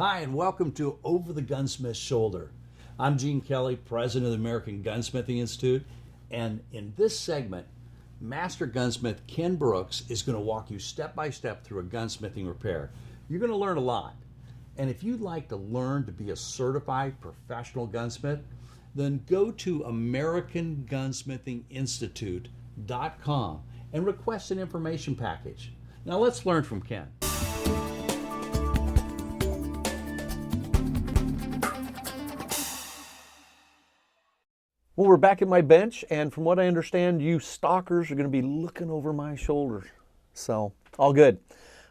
Hi, and welcome to Over the Gunsmith's Shoulder. I'm Gene Kelly, president of the American Gunsmithing Institute, and in this segment, Master Gunsmith Ken Brooks is going to walk you step by step through a gunsmithing repair. You're going to learn a lot. And if you'd like to learn to be a certified professional gunsmith, then go to AmericanGunsmithingInstitute.com and request an information package. Now let's learn from Ken. Well, we're back at my bench, and from what I understand, you stalkers are going to be looking over my shoulders. So, all good.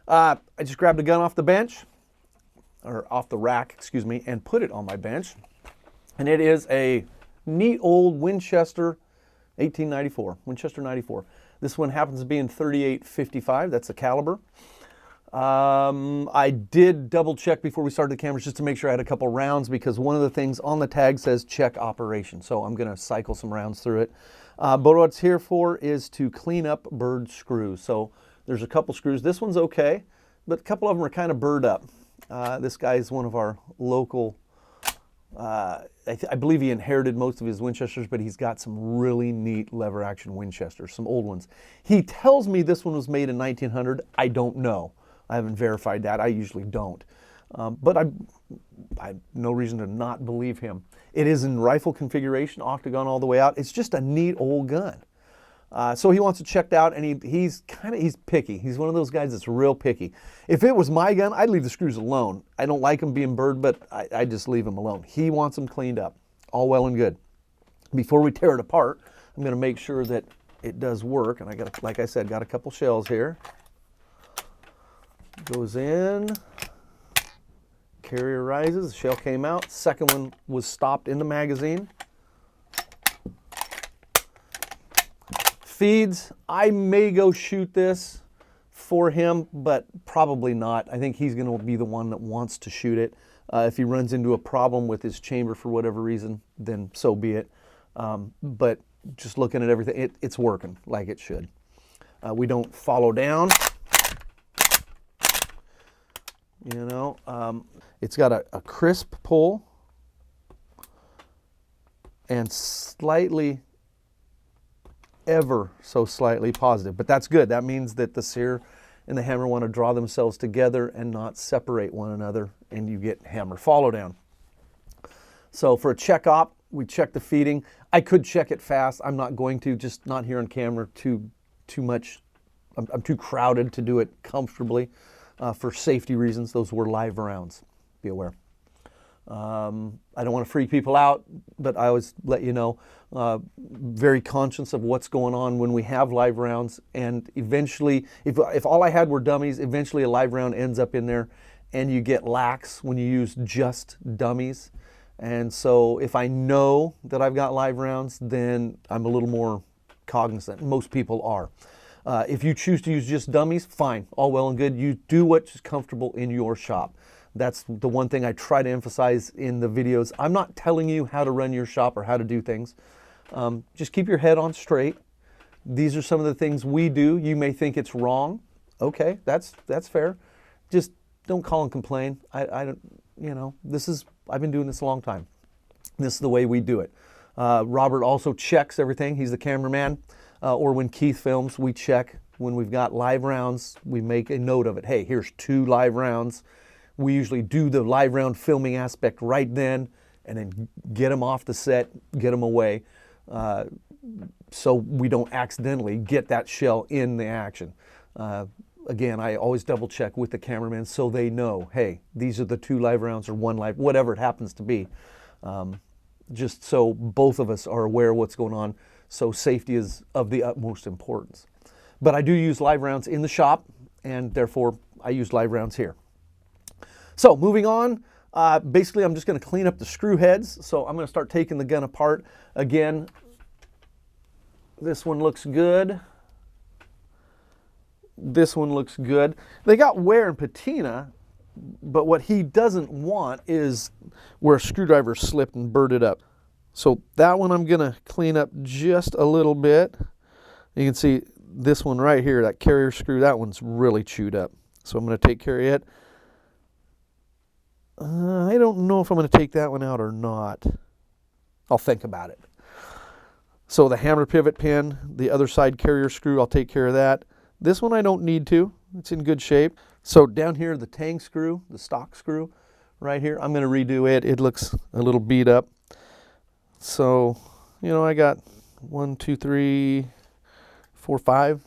I just grabbed a gun off the bench, or off the rack, excuse me, and put it on my bench. And it is a neat old Winchester 1894, Winchester 94. This one happens to be in 38-55, that's the caliber. I did double check before we started the cameras just to make sure I had a couple rounds, because one of the things on the tag says check operation. So I'm going to cycle some rounds through it. But what it's here for is to clean up burred screws. So there's a couple screws. This one's okay, but a couple of them are kind of burred up. This guy is one of our local, I believe he inherited most of his Winchesters, but he's got some really neat lever action Winchesters, some old ones. He tells me this one was made in 1900. I don't know. I haven't verified that. I usually don't. But I have no reason to not believe him. It is in rifle configuration, octagon all the way out. It's just a neat old gun. So he wants it checked out, and he's picky. He's one of those guys that's real picky. If it was my gun, I'd leave the screws alone. I don't like them being burred, but I just leave them alone. He wants them cleaned up. All well and good. Before we tear it apart, I'm going to make sure that it does work. And I got, like I said, got a couple shells here. Goes in, carrier rises, the shell came out, second one was stopped in the magazine. Feeds, I may go shoot this for him, but probably not. I think he's going to be the one that wants to shoot it. If he runs into a problem with his chamber for whatever reason, then so be it. But just looking at everything, it's working like it should. We don't follow down. You know, it's got a crisp pull and slightly, ever so slightly positive. But that's good. That means that the sear and the hammer want to draw themselves together and not separate one another, and you get hammer follow down. So for a check op, we check the feeding. I could check it fast. I'm not going to, just not here on camera, too much. I'm too crowded to do it comfortably. For safety reasons, those were live rounds, be aware. I don't want to freak people out, but I always let you know, very conscious of what's going on when we have live rounds, and eventually, if all I had were dummies, eventually a live round ends up in there, and you get lax when you use just dummies. And so if I know that I've got live rounds, then I'm a little more cognizant. Most people are. If you choose to use just dummies, fine, all well and good. You do what's comfortable in your shop. That's the one thing I try to emphasize in the videos. I'm not telling you how to run your shop or how to do things. Just keep your head on straight. These are some of the things we do. You may think it's wrong. Okay, that's fair. Just don't call and complain. I don't, you know, I've been doing this a long time. This is the way we do it. Robert also checks everything. He's the cameraman. Or when Keith films, we check. When we've got live rounds, we make a note of it. Hey, here's 2 live rounds. We usually do the live round filming aspect right then, and then get them off the set, get them away, so we don't accidentally get that shell in the action. Again, I always double check with the cameraman so they know, hey, these are the 2 live rounds or 1 live, whatever it happens to be. Just so both of us are aware of what's going on. So safety is of the utmost importance. But I do use live rounds in the shop, and therefore I use live rounds here. So moving on, basically I'm just going to clean up the screw heads. So I'm going to start taking the gun apart. Again, this one looks good. This one looks good. They got wear and patina, but what he doesn't want is where a screwdriver slipped and burred it up. So that one I'm going to clean up just a little bit. You can see this one right here, that carrier screw, that one's really chewed up. So I'm going to take care of it. I don't know if I'm going to take that one out or not. I'll think about it. So the hammer pivot pin, the other side carrier screw, I'll take care of that. This one I don't need to. It's in good shape. So down here, the Tang screw, the stock screw right here, I'm going to redo it. It looks a little beat up. So, you know, I got 1, 2, 3, 4, 5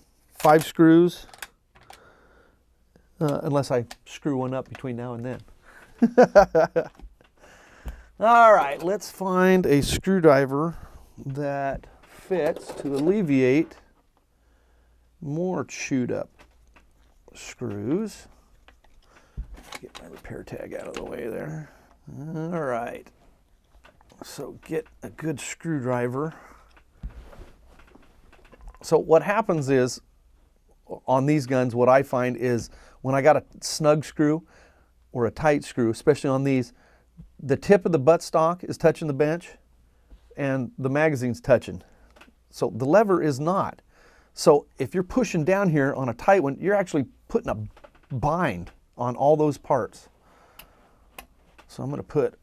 screws. Unless I screw one up between now and then. All right, let's find a screwdriver that fits to alleviate more chewed up screws. Get my repair tag out of the way there. All right, so get a good screwdriver. So what happens is, on these guns, what I find is when I got a snug screw or a tight screw, especially on these, the tip of the buttstock is touching the bench and the magazine's touching. So the lever is not. So if you're pushing down here on a tight one, you're actually putting a bind on all those parts. So I'm going to put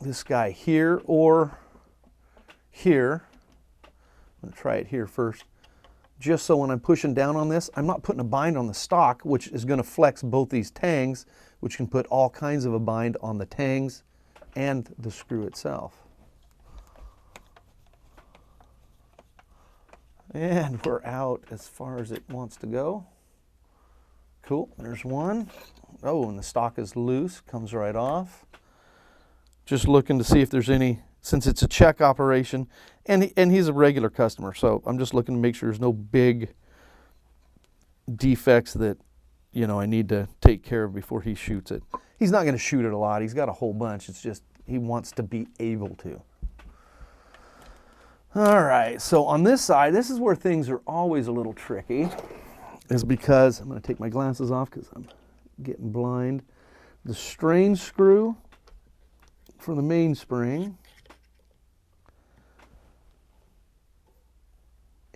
this guy here or here. I'm going to try it here first. Just so when I'm pushing down on this, I'm not putting a bind on the stock, which is going to flex both these tangs, which can put all kinds of a bind on the tangs and the screw itself. And we're out as far as it wants to go. Cool, there's one. Oh, and the stock is loose, comes right off. Just looking to see if there's any, since it's a check operation, and he's a regular customer, so I'm just looking to make sure there's no big defects that, you know, I need to take care of before he shoots it. He's not going to shoot it a lot. He's got a whole bunch. It's just he wants to be able to. All right, so on this side, this is where things are always a little tricky, is because I'm going to take my glasses off because I'm getting blind. The strain screw for the mainspring,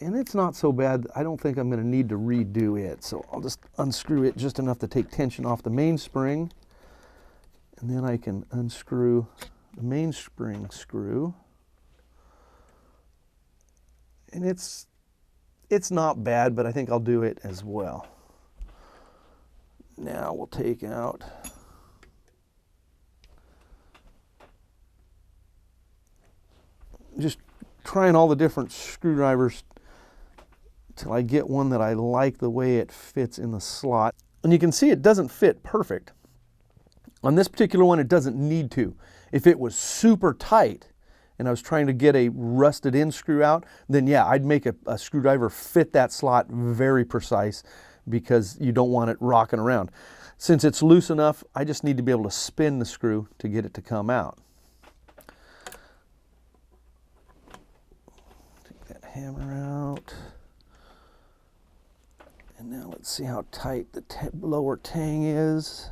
and it's not so bad. I don't think I'm going to need to redo it, so I'll just unscrew it just enough to take tension off the mainspring, and then I can unscrew the mainspring screw. And it's not bad, but I think I'll do it as well. Now we'll take out just trying all the different screwdrivers till I get one that I like the way it fits in the slot. And you can see it doesn't fit perfect. On this particular one, it doesn't need to. If it was super tight and I was trying to get a rusted in screw out, then yeah, I'd make a screwdriver fit that slot very precise because you don't want it rocking around. Since it's loose enough, I just need to be able to spin the screw to get it to come out. Take that hammer out. And now let's see how tight the lower tang is.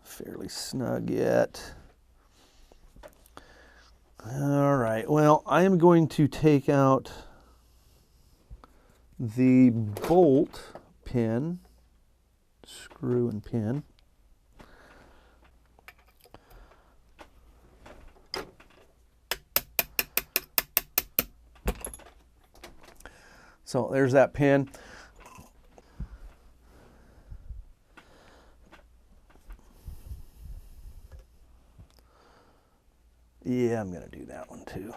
Fairly snug yet. All right, well, I am going to take out the bolt pin, screw and pin. So there's that pin. Yeah, I'm going to do that one too.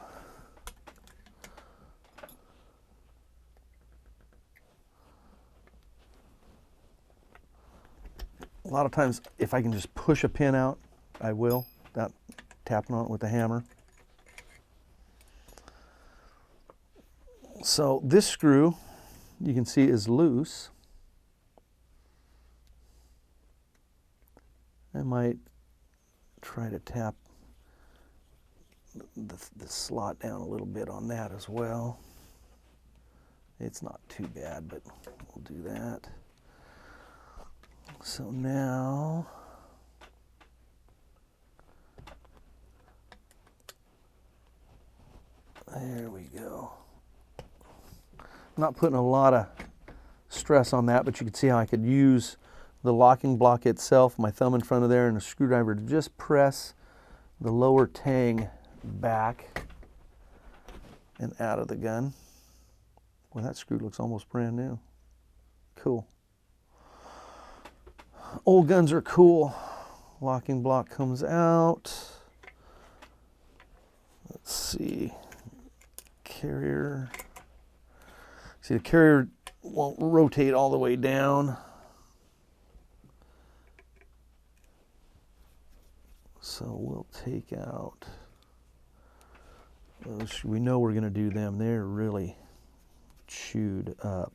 A lot of times, if I can just push a pin out, I will, without tapping on it with a hammer. So this screw, you can see, is loose. I might try to tap the slot down a little bit on that as well. It's not too bad, but we'll do that. So now there we go. I'm not putting a lot of stress on that, but you can see how I could use the locking block itself, my thumb in front of there, and a screwdriver to just press the lower tang back and out of the gun. Well, that screw looks almost brand new. Cool. Old guns are cool. Locking block comes out. Let's see. Carrier. See, the carrier won't rotate all the way down. So we'll take out those. We know we're going to do them. They're really chewed up.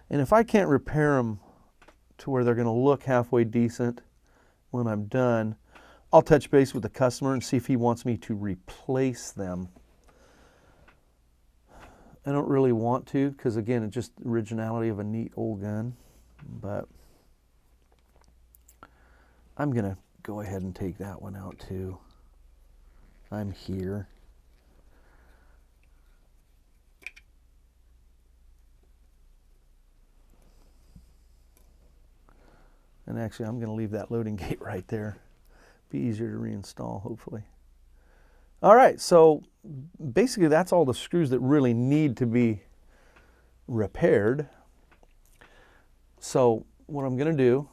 And if I can't repair them to where they're going to look halfway decent when I'm done, I'll touch base with the customer and see if he wants me to replace them. I don't really want to, because again, it's just the originality of a neat old gun, but I'm going to go ahead and take that one out too. I'm here. And actually, I'm going to leave that loading gate right there. Be easier to reinstall, hopefully. All right, so basically that's all the screws that really need to be repaired. So what I'm going to do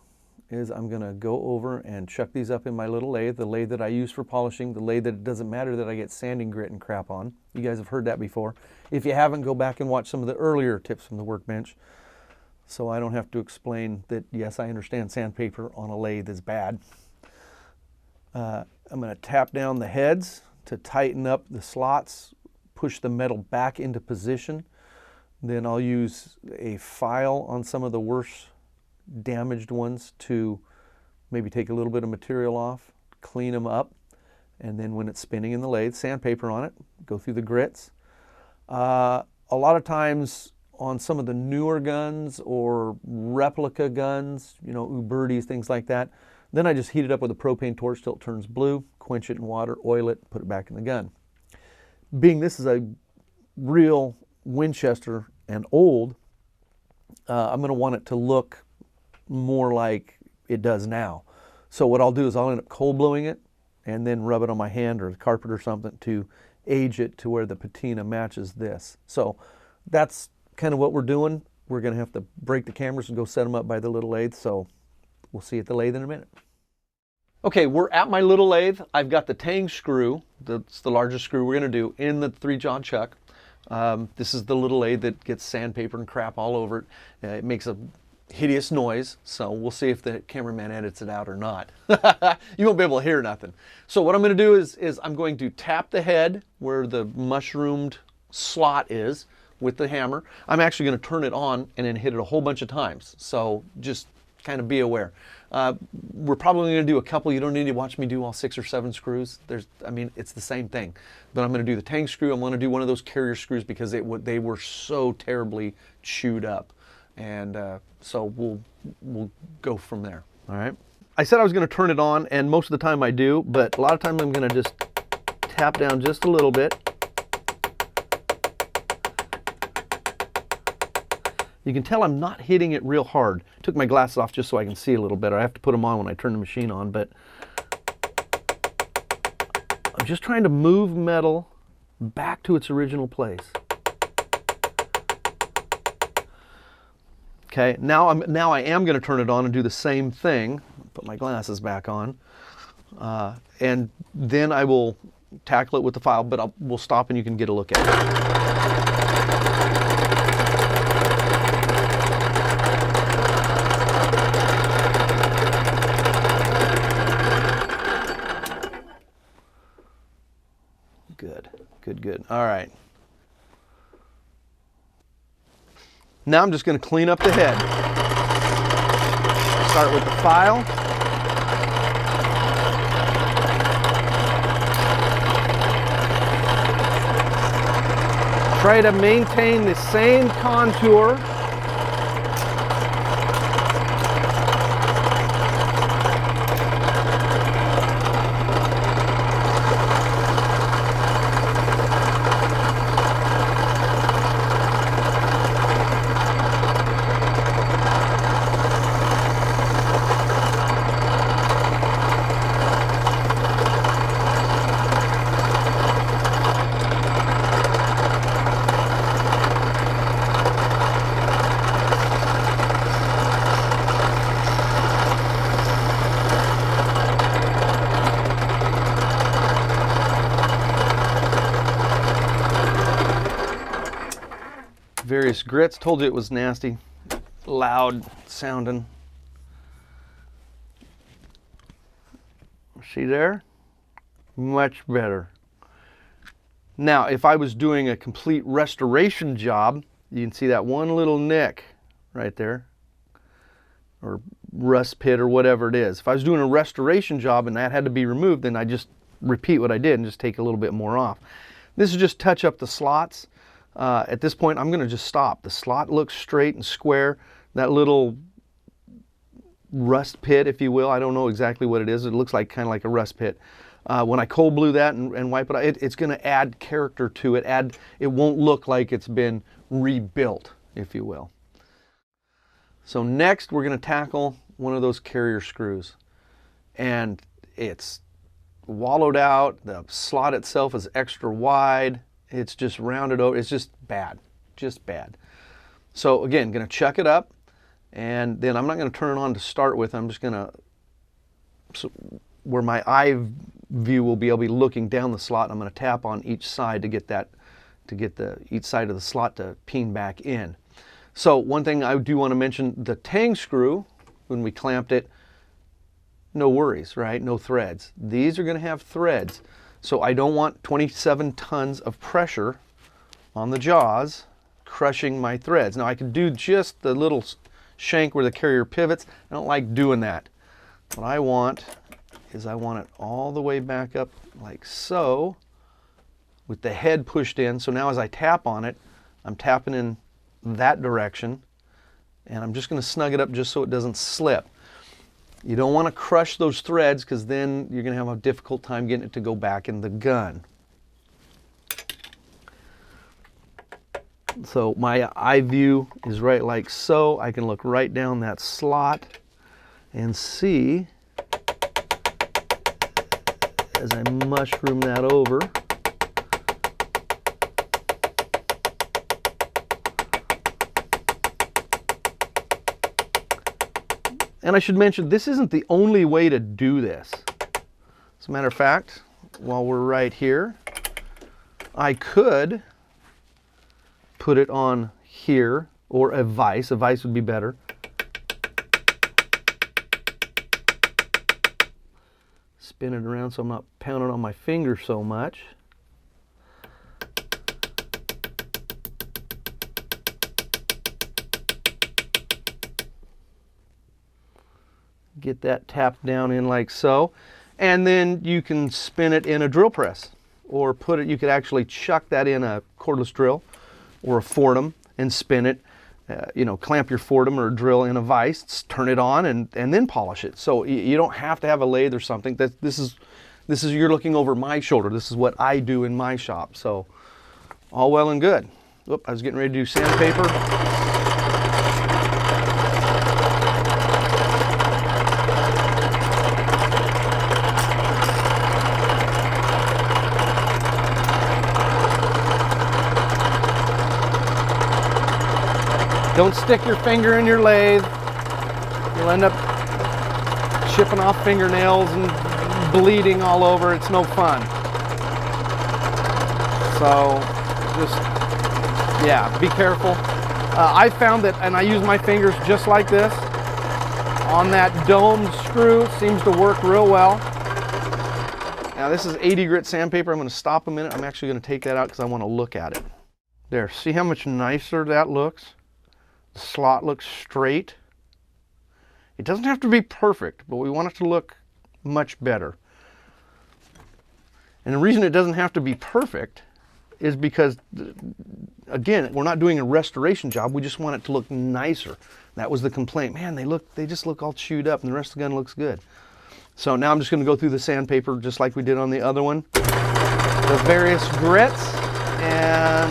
is I'm going to go over and chuck these up in my little lathe, the lathe that I use for polishing, the lathe that it doesn't matter that I get sanding grit and crap on. You guys have heard that before. If you haven't, go back and watch some of the earlier tips from the workbench, so I don't have to explain that, yes, I understand sandpaper on a lathe is bad. I'm going to tap down the heads to tighten up the slots, push the metal back into position. Then I'll use a file on some of the worse damaged ones to maybe take a little bit of material off, clean them up, and then when it's spinning in the lathe, sandpaper on it, go through the grits. A lot of times on some of the newer guns or replica guns, you know, Burreds, things like that, then I just heat it up with a propane torch till it turns blue, quench it in water, oil it, put it back in the gun. Being this is a real Winchester and old, I'm going to want it to look more like it does now. So what I'll do is I'll end up cold blowing it and then rub it on my hand or the carpet or something to age it to where the patina matches this. So that's kind of what we're doing. We're going to have to break the cameras and go set them up by the little lathe. So we'll see you at the lathe in a minute. Okay, we're at my little lathe. I've got the Tang screw, that's the largest screw we're going to do, in the 3-jaw chuck. This is the little lathe that gets sandpaper and crap all over it. It makes a hideous noise, so we'll see if the cameraman edits it out or not. You won't be able to hear nothing. So what I'm going to do is I'm going to tap the head where the mushroomed slot is with the hammer. I'm actually going to turn it on and then hit it a whole bunch of times. So just kind of be aware. We're probably going to do a couple. You don't need to watch me do all 6 or 7 screws. I mean, it's the same thing. But I'm going to do the Tang screw. I'm going to do one of those carrier screws because they were so terribly chewed up. And so we'll go from there. All right. I said I was going to turn it on, and most of the time I do, but a lot of times I'm going to just tap down just a little bit. You can tell I'm not hitting it real hard. Took my glasses off just so I can see a little better. I have to put them on when I turn the machine on, but I'm just trying to move metal back to its original place. Okay, now I am going to turn it on and do the same thing. Put my glasses back on, and then I will tackle it with the file. But we'll stop and you can get a look at it. Good. All right. Now I'm just going to clean up the head. Start with the file. Try to maintain the same contour. grits. Told you it was nasty, loud sounding. See there? Much better. Now, if I was doing a complete restoration job, you can see that one little nick right there, or rust pit or whatever it is. If I was doing a restoration job and that had to be removed, then I just repeat what I did and just take a little bit more off. This is just touch up the slots. At this point, I'm going to just stop. The slot looks straight and square. That little rust pit, if you will, I don't know exactly what it is. It looks like kind of like a rust pit. When I cold blue that and wipe it out, it's going to add character to it. It won't look like it's been rebuilt, if you will. So next, we're going to tackle one of those carrier screws. And it's wallowed out. The slot itself is extra wide. It's just rounded over. It's just bad. Just bad. So again, going to chuck it up. And then I'm not going to turn it on to start with. I'm just going to, so where my eye view will be, I'll be looking down the slot. And I'm going to tap on each side to get each side of the slot to peen back in. So one thing I do want to mention, the Tang screw, when we clamped it, no worries, right? No threads. These are going to have threads. So I don't want 27 tons of pressure on the jaws crushing my threads. Now I can do just the little shank where the carrier pivots. I don't like doing that. What I want is I want it all the way back up like so, with the head pushed in. So now as I tap on it, I'm tapping in that direction, and I'm just going to snug it up just so it doesn't slip. You don't want to crush those threads, because then you're going to have a difficult time getting it to go back in the gun. So my eye view is right like so. I can look right down that slot and see, as I mushroom that over, and I should mention, this isn't the only way to do this. As a matter of fact, while we're right here, I could put it on here, or a vise. A vise would be better. Spin it around so I'm not pounding on my finger so much. Get that tapped down in like so, and then you can spin it in a drill press, or put it, you could actually chuck that in a cordless drill or a Fordham and spin it, you know, clamp your Fordham or drill in a vise, turn it on, and then polish it. So you don't have to have a lathe or something. This is you're looking over my shoulder. This is what I do in my shop. So all well and good. Oop, I was getting ready to do sandpaper. Don't stick your finger in your lathe. You'll end up chipping off fingernails and bleeding all over. It's no fun. So just, yeah, be careful. I found that, and I use my fingers just like this on that dome screw. It seems to work real well. Now this is 80 grit sandpaper. I'm going to stop a minute. I'm actually going to take that out because I want to look at it. There, see how much nicer that looks? The slot looks straight. It doesn't have to be perfect, but we want it to look much better. And the reason it doesn't have to be perfect is because, again, we're not doing a restoration job. We just want it to look nicer. That was the complaint. Man, they just look all chewed up, and the rest of the gun looks good. So now I'm just going to go through the sandpaper just like we did on the other one. The various grits, and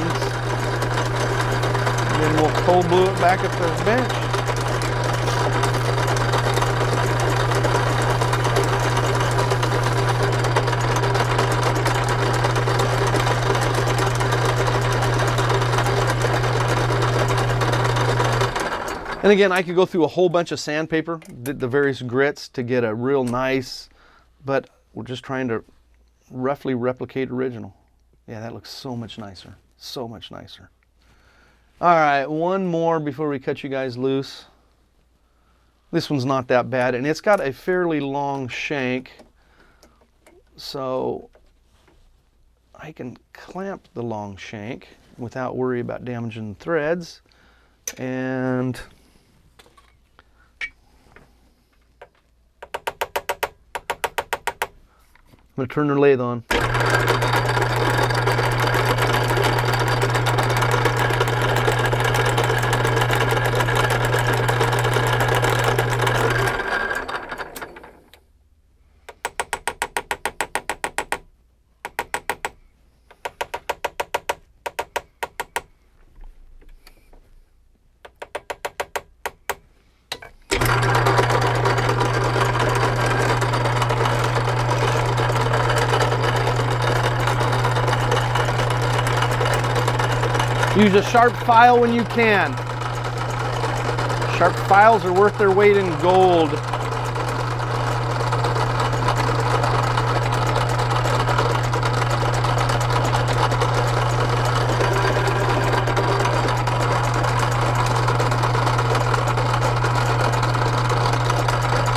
then we'll cold blue it back at the bench. And again, I could go through a whole bunch of sandpaper, the various grits, to get a real nice, but we're just trying to roughly replicate original. Yeah, that looks so much nicer. So much nicer. All right, one more before we cut you guys loose. This one's not that bad, and it's got a fairly long shank, so I can clamp the long shank without worry about damaging the threads. And I'm going to turn the lathe on. Use a sharp file when you can. Sharp files are worth their weight in gold.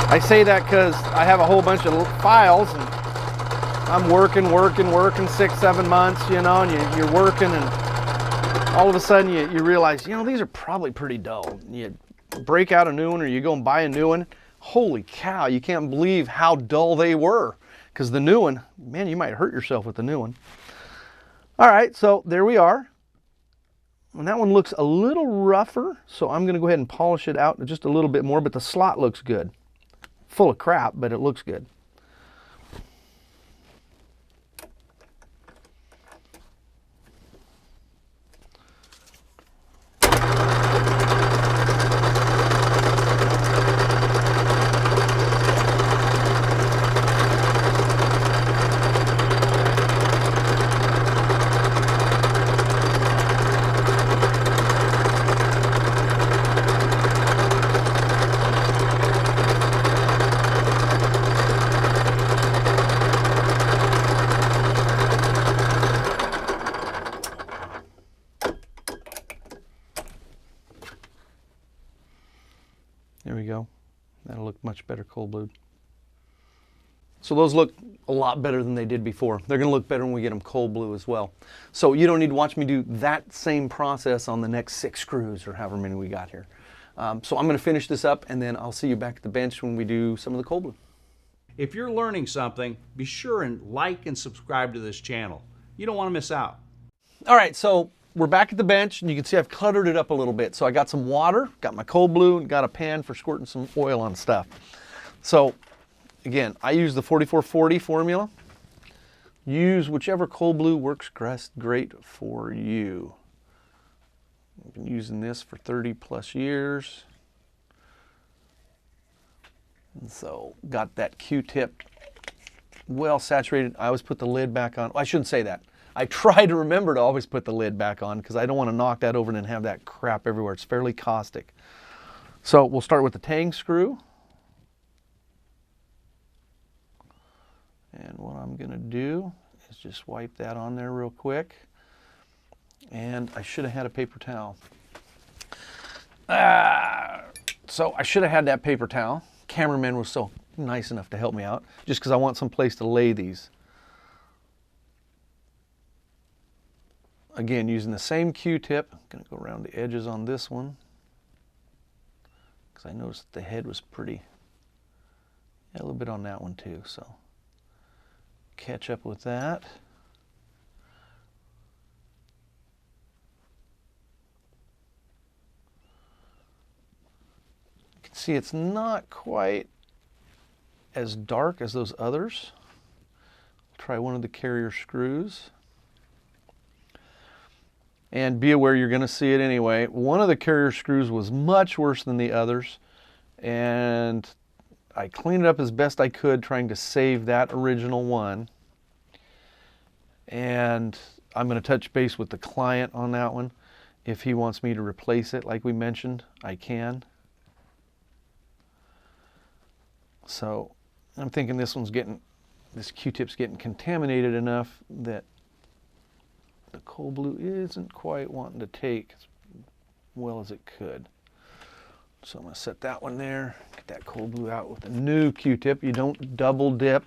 I say that because I have a whole bunch of files and I'm working 6, 7 months, you know, and you're working, and all of a sudden you realize, you know, these are probably pretty dull. You break out a new one or you go and buy a new one. Holy cow, you can't believe how dull they were. Because the new one, man, you might hurt yourself with the new one. All right, so there we are. And that one looks a little rougher, so I'm going to go ahead and polish it out just a little bit more, but the slot looks good. Full of crap, but it looks good. There we go. That'll look much better cold blued. So those look a lot better than they did before. They're going to look better when we get them cold blue as well. So you don't need to watch me do that same process on the next 6 screws or however many we got here. So I'm going to finish this up and then I'll see you back at the bench when we do some of the cold blue. If you're learning something, be sure and like and subscribe to this channel. You don't want to miss out. All right, so we're back at the bench, and you can see I've cluttered it up a little bit. So I got some water, got my cold blue, and got a pan for squirting some oil on stuff. So again, I use the 4440 formula. Use whichever cold blue works great for you. I've been using this for 30 plus years. And so got that Q-tip well saturated. I always put the lid back on. Well, I shouldn't say that. I try to remember to always put the lid back on because I don't want to knock that over and then have that crap everywhere. It's fairly caustic. So we'll start with the Tang screw. And what I'm going to do is just wipe that on there real quick. And I should have had a paper towel. So I should have had that paper towel. Cameraman was so nice enough to help me out just because I want some place to lay these. Again, using the same Q-tip, I'm going to go around the edges on this one because I noticed the head was pretty, a little bit on that one too, so catch up with that. You can see it's not quite as dark as those others. I'll try one of the carrier screws. And be aware you're going to see it anyway. One of the carrier screws was much worse than the others, and I cleaned it up as best I could trying to save that original one. And I'm going to touch base with the client on that one. If he wants me to replace it like we mentioned, I can. So I'm thinking this Q-tip's getting contaminated enough that the cold blue isn't quite wanting to take. It's well as it could. So I'm going to set that one there, get that cold glue out with a new Q-tip. You don't double dip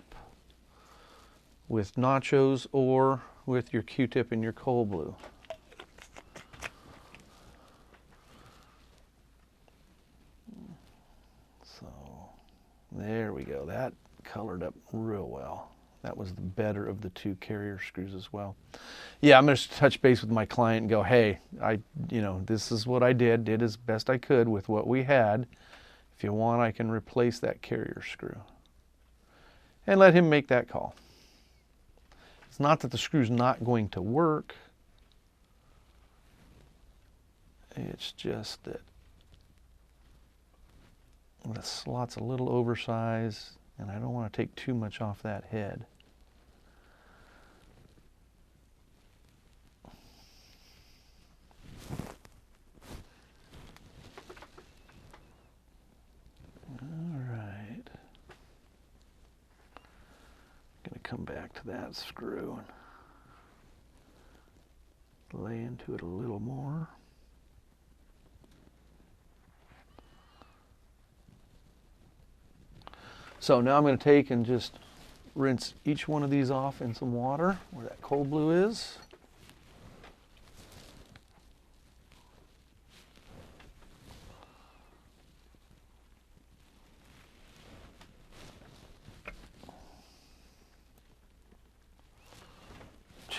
with nachos or with your Q-tip and your cold glue. So there we go. That colored up real well. That was the better of the two carrier screws as well. Yeah, I'm going to touch base with my client and go, hey, this is what I did as best I could with what we had. If you want, I can replace that carrier screw. And let him make that call. It's not that the screw's not going to work. It's just that the slot's a little oversized, and I don't want to take too much off that head. Come back to that screw and lay into it a little more. So now I'm going to take and just rinse each one of these off in some water where that cold glue is.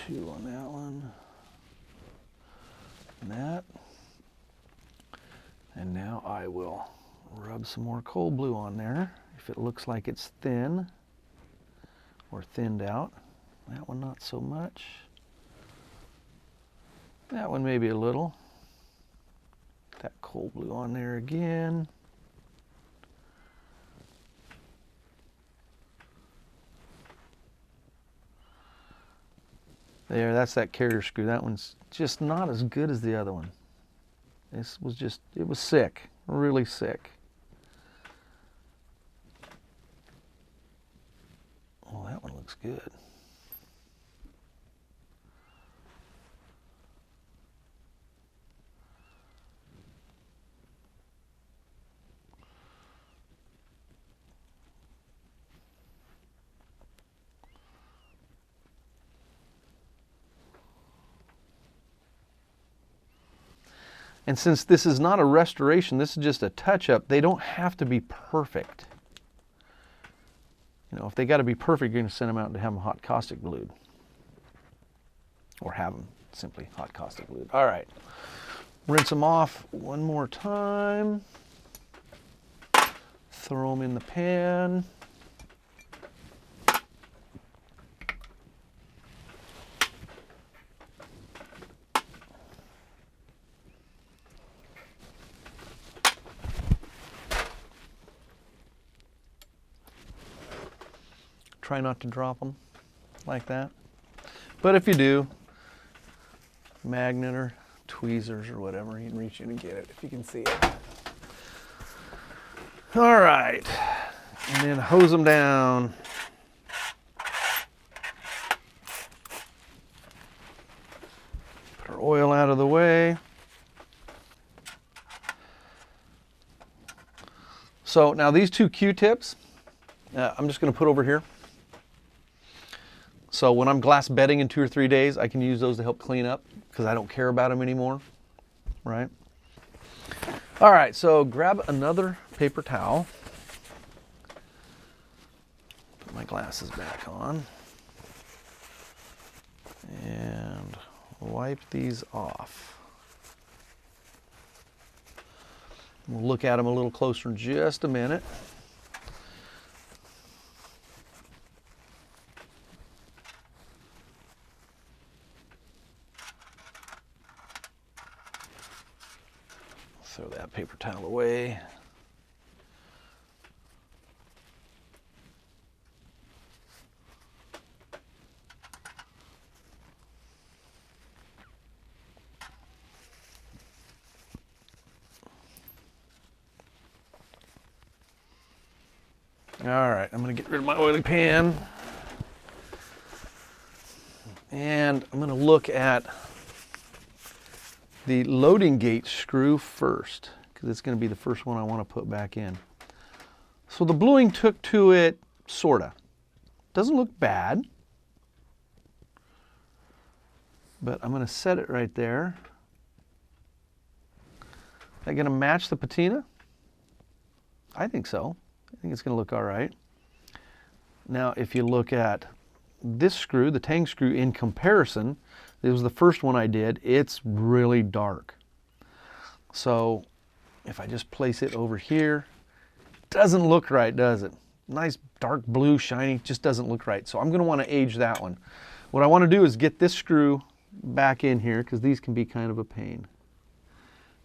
Two on that one, and that, and now I will rub some more cold glue on there. If it looks like it's thin or thinned out, that one not so much, that one maybe a little. That cold glue on there again. There, that's that carrier screw. That one's just not as good as the other one. This was just, it was sick, really sick. Oh, that one looks good. And since this is not a restoration, this is just a touch-up, they don't have to be perfect. You know, if they got to be perfect, you're going to send them out to have them hot caustic glued. Or have them simply hot caustic glued. All right. Rinse them off one more time. Throw them in the pan. Try not to drop them like that. But if you do, magnet or tweezers or whatever, you can reach in and get it if you can see it. All right, and then hose them down. Put our oil out of the way. So now these two Q-tips, I'm just going to put over here. So when I'm glass bedding in 2 or 3 days, I can use those to help clean up because I don't care about them anymore, right? All right, so grab another paper towel. Put my glasses back on. And wipe these off. We'll look at them a little closer in just a minute. Throw that paper towel away. All right, I'm going to get rid of my oily pan. And I'm going to look at the loading gate screw first, because it's going to be the first one I want to put back in. So the bluing took to it, sorta. Doesn't look bad, but I'm going to set it right there. Is that going to match the patina? I think so. I think it's going to look all right. Now, if you look at this screw, the Tang screw, in comparison, it was the first one I did, it's really dark. So if I just place it over here, doesn't look right, does it? Nice dark blue, shiny, just doesn't look right. So I'm going to want to age that one. What I want to do is get this screw back in here, because these can be kind of a pain.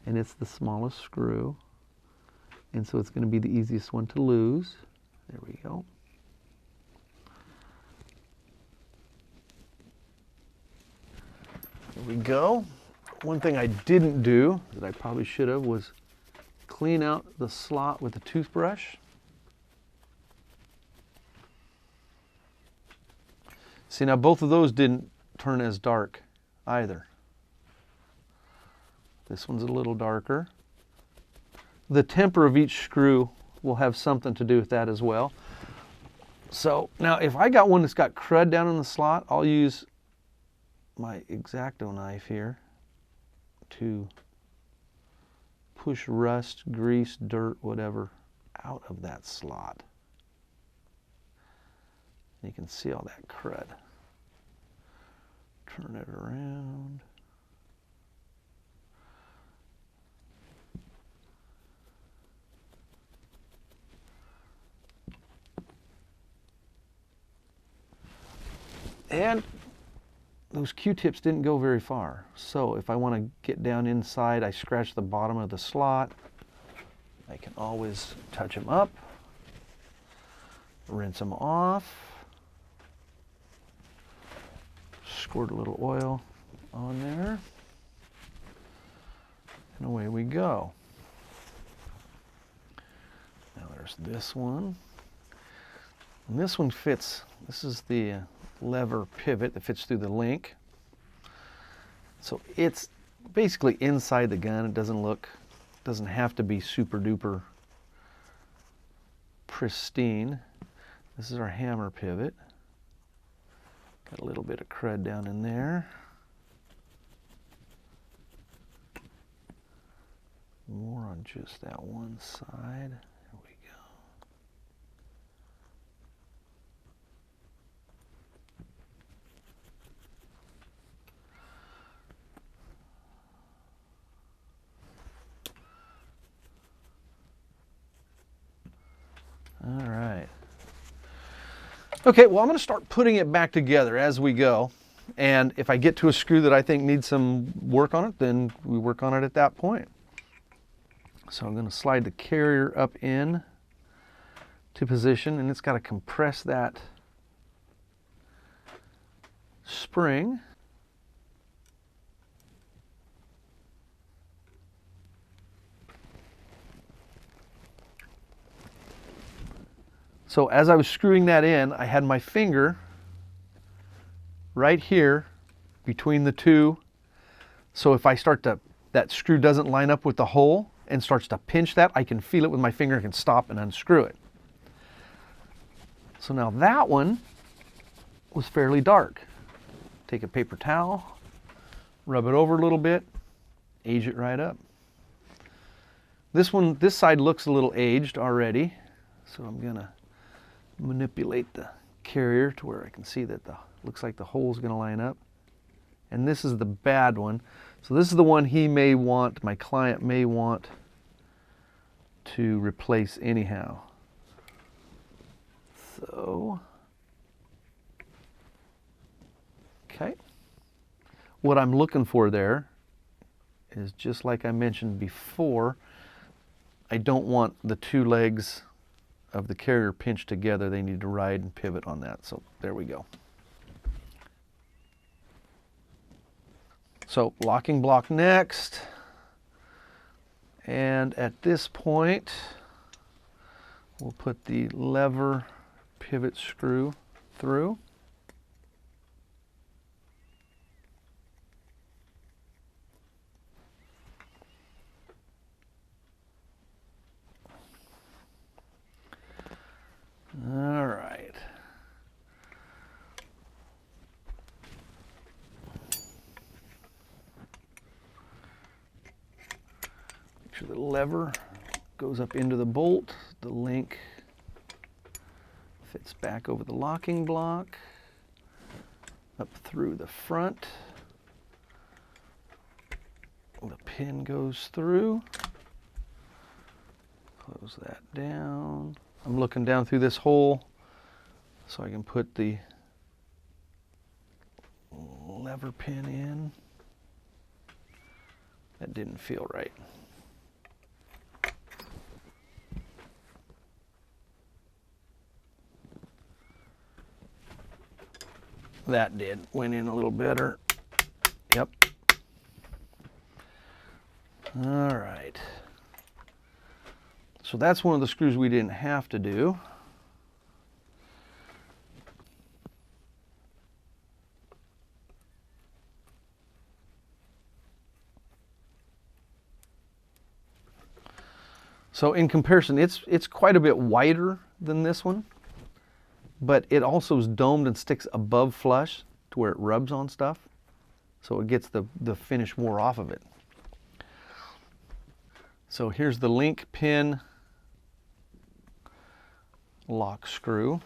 And it's the smallest screw. And so it's going to be the easiest one to lose. There we go. There we go. One thing I didn't do that I probably should have was clean out the slot with a toothbrush. See, now both of those didn't turn as dark either. This one's a little darker. The temper of each screw will have something to do with that as well. So now if I got one that's got crud down in the slot, I'll use my X-Acto knife here to push rust, grease, dirt, whatever out of that slot. You can see all that crud. Turn it around. And those Q-tips didn't go very far. So if I want to get down inside, I scratch the bottom of the slot. I can always touch them up, rinse them off, squirt a little oil on there, and away we go. Now there's this one. And this one fits, this is the lever pivot that fits through the link. So it's basically inside the gun. It doesn't have to be super duper pristine. This is our hammer pivot. Got a little bit of crud down in there. More on just that one side. There we go. All right. Okay, well, I'm going to start putting it back together as we go. And if I get to a screw that I think needs some work on it, then we work on it at that point. So I'm going to slide the carrier up in to position, and it's got to compress that spring. So as I was screwing that in, I had my finger right here between the two. So if I start to, that screw doesn't line up with the hole and starts to pinch that, I can feel it with my finger and can stop and unscrew it. So now that one was fairly dark. Take a paper towel, rub it over a little bit, age it right up. This one, this side looks a little aged already, so I'm gonna manipulate the carrier to where I can see that looks like the hole's going to line up. And this is the bad one. So this is the one he may want, my client may want to replace anyhow. So, okay. What I'm looking for there is, just like I mentioned before, I don't want the two legs of the carrier pinched together. They need to ride and pivot on that. So there we go. So locking block next. And at this point, we'll put the lever pivot screw through. sure the lever goes up into the bolt, the link fits back over the locking block, up through the front. The pin goes through. Close that down. I'm looking down through this hole so I can put the lever pin in. That didn't feel right. That did. Went in a little better. Yep. All right. So that's one of the screws we didn't have to do. So in comparison, it's quite a bit wider than this one, but it also is domed and sticks above flush to where it rubs on stuff, so it gets the finish more off of it. So here's the link pin lock screw,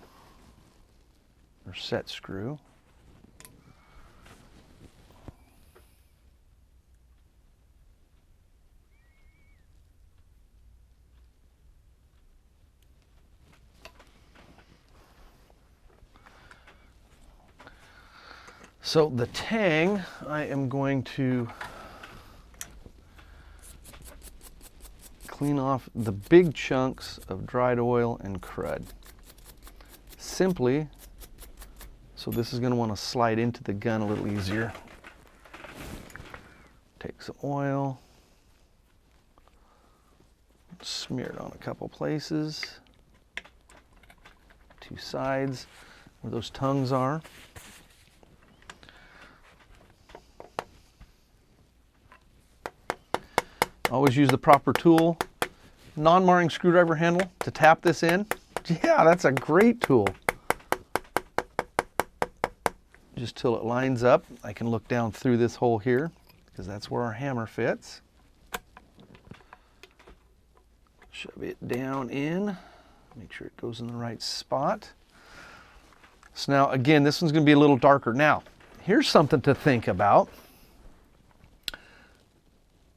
or set screw. So the Tang, I am going to clean off the big chunks of dried oil and crud. Simply, so this is going to want to slide into the gun a little easier. Take some oil, smear it on a couple places, two sides where those tongues are. Always use the proper tool. Non-marring screwdriver handle to tap this in. Yeah, that's a great tool. Just till it lines up. I can look down through this hole here because that's where our hammer fits. Shove it down in. Make sure it goes in the right spot. So now again, this one's going to be a little darker. Now, here's something to think about.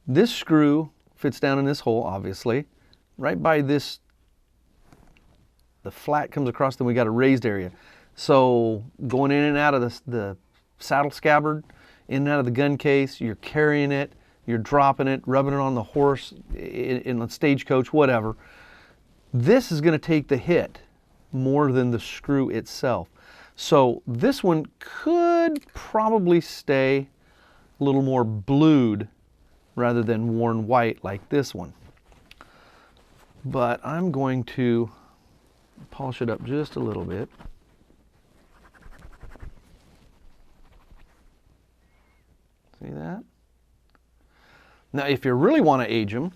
This screw fits down in this hole, obviously. Right by this, the flat comes across, then we got a raised area. So going in and out of the saddle scabbard, in and out of the gun case, you're carrying it, you're dropping it, rubbing it on the horse, in the stagecoach, whatever. This is going to take the hit more than the screw itself. So this one could probably stay a little more blued rather than worn white like this one. But I'm going to polish it up just a little bit. See that? Now if you really want to age them,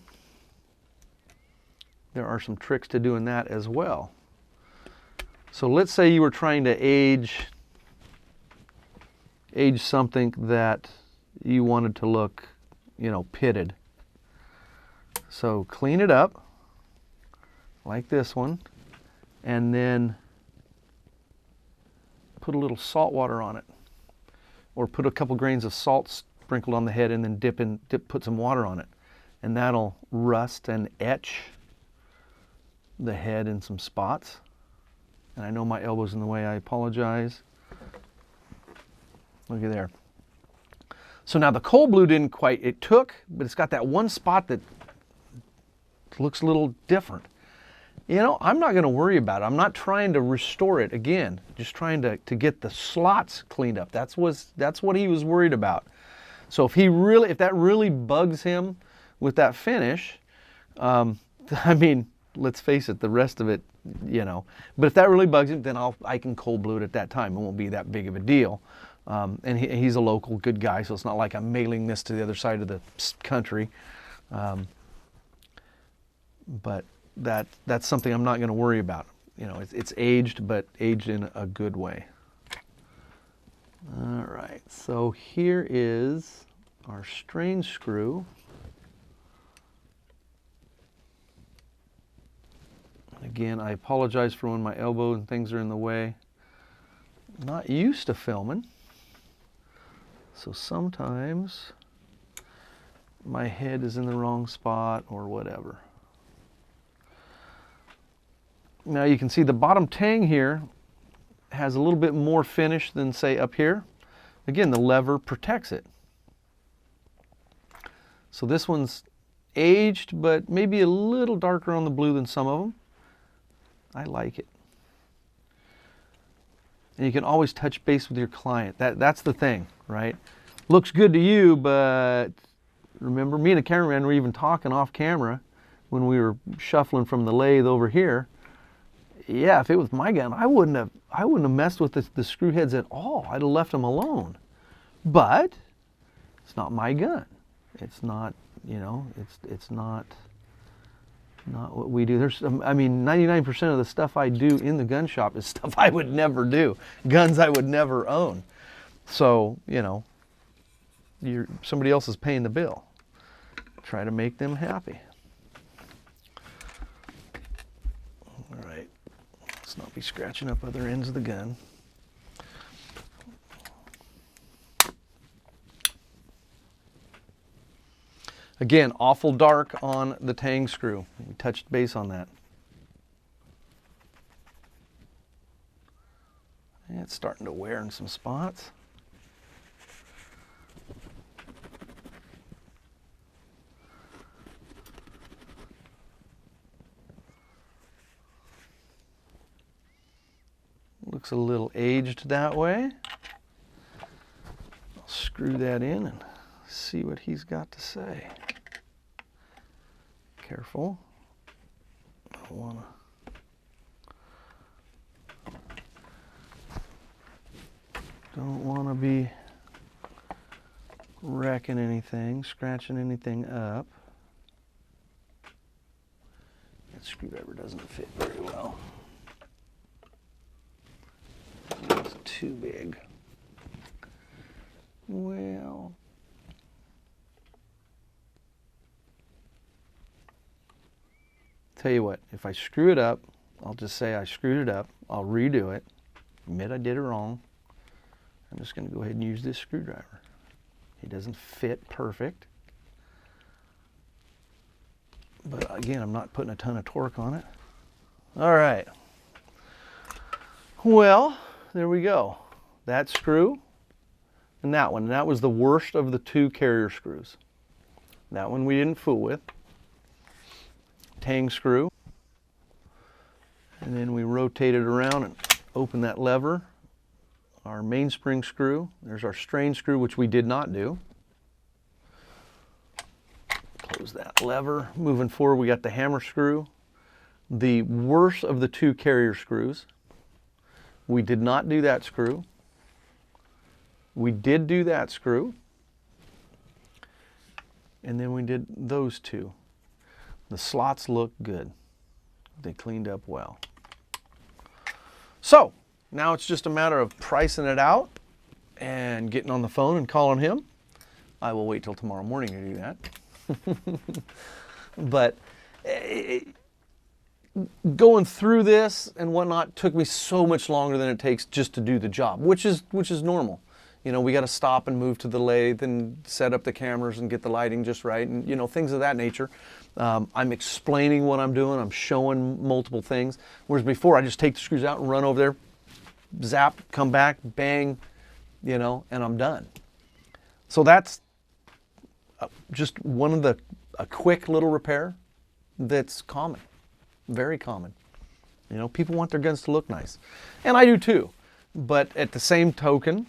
there are some tricks to doing that as well. So let's say you were trying to age something that you wanted to look, you know, pitted. So clean it up like this one, and then put a little salt water on it, or put a couple grains of salt sprinkled on the head, and then put some water on it, and that'll rust and etch the head in some spots. And I know my elbow's in the way, I apologize. Look at there. So now the cold blue didn't quite, it took, but it's got that one spot that looks a little different. You know, I'm not going to worry about it. I'm not trying to restore it again, just trying to get the slots cleaned up. That's what he was worried about. So if that really bugs him with that finish, I mean, let's face it, the rest of it, you know. But if that really bugs him, then I can cold blue it at that time. It won't be that big of a deal. And he's a local good guy, so it's not like I'm mailing this to the other side of the country. But that's something I'm not going to worry about. You know, it's aged, but aged in a good way. All right, so here is our strain screw. Again, I apologize for when my elbow and things are in the way. Not used to filming, so sometimes my head is in the wrong spot or whatever. Now you can see the bottom tang here has a little bit more finish than, say, up here. Again, the lever protects it. So this one's aged, but maybe a little darker on the blue than some of them. I like it. And you can always touch base with your client. That's the thing, right? Looks good to you, but remember, me and the cameraman were even talking off camera when we were shuffling from the lathe over here. Yeah, if it was my gun, I wouldn't have messed with the screw heads at all. I'd have left them alone. But it's not my gun. It's not, you know, it's not what we do. There's, I mean, 99% of the stuff I do in the gun shop is stuff I would never do. Guns I would never own. So, you know, somebody else is paying the bill. Try to make them happy. All right. Let's not be scratching up other ends of the gun. Again, awful dark on the tang screw. We touched base on that. And it's starting to wear in some spots. Looks a little aged that way. I'll screw that in and see what he's got to say. Careful. I don't want to be wrecking anything, scratching anything up. That screwdriver doesn't fit very well. It's too big. Well, tell you what, if I screw it up, I'll just say I screwed it up. I'll redo it, admit I did it wrong. I'm just going to go ahead and use this screwdriver. It doesn't fit perfect. But again, I'm not putting a ton of torque on it. All right. Well, there we go. That screw and that one. And that was the worst of the two carrier screws. That one we didn't fool with. Tang screw. And then we rotate it around and open that lever. Our mainspring screw. There's our strain screw, which we did not do. Close that lever. Moving forward, we got the hammer screw. The worst of the two carrier screws. We did not do that screw. We did do that screw. And then we did those two. The slots look good. They cleaned up well. So, now it's just a matter of pricing it out and getting on the phone and calling him. I will wait till tomorrow morning to do that. But going through this and whatnot took me so much longer than it takes just to do the job, which is normal. You know, we got to stop and move to the lathe and set up the cameras and get the lighting just right, and you know, things of that nature. I'm explaining what I'm doing. I'm showing multiple things. Whereas before, I just take the screws out and run over there, zap, come back, bang, you know, and I'm done. So that's just one of a quick little repair that's common, very common. You know, people want their guns to look nice, and I do too. But at the same token,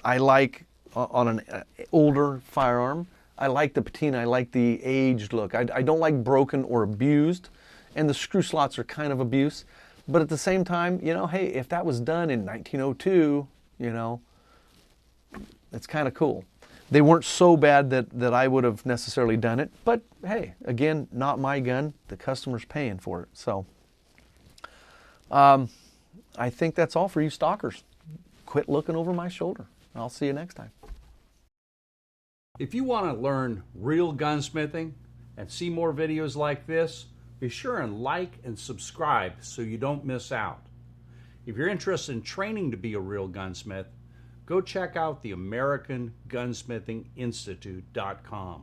I like on an older firearm, I like the patina, I like the aged look. I don't like broken or abused, and the screw slots are kind of abuse. But at the same time, you know, hey, if that was done in 1902, you know, it's kind of cool. They weren't so bad that I would have necessarily done it, but hey, again, not my gun. The customer's paying for it. So I think that's all for you stalkers. Quit looking over my shoulder. I'll see you next time. If you want to learn real gunsmithing and see more videos like this, Be sure and like and subscribe so you don't miss out. If you're interested in training to be a real gunsmith, go check out the AmericanGunsmithinginstitute.com,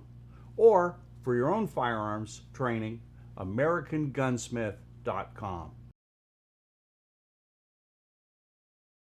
or for your own firearms training, AmericanGunsmith.com.